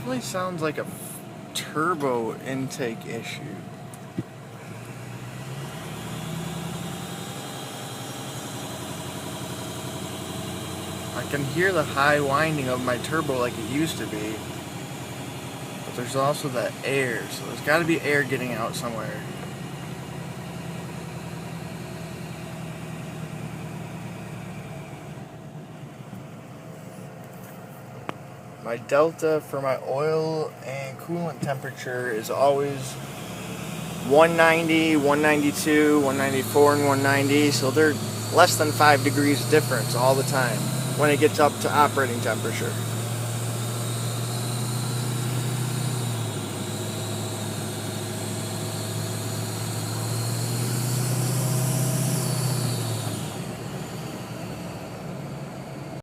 Definitely sounds like a turbo intake issue. I can hear the high winding of my turbo like it used to be, but there's also that air, so there's got to be air getting out somewhere. My delta for my oil and coolant temperature is always 190, 192, 194, and 190, so they're less than 5 degrees difference all the time when it gets up to operating temperature.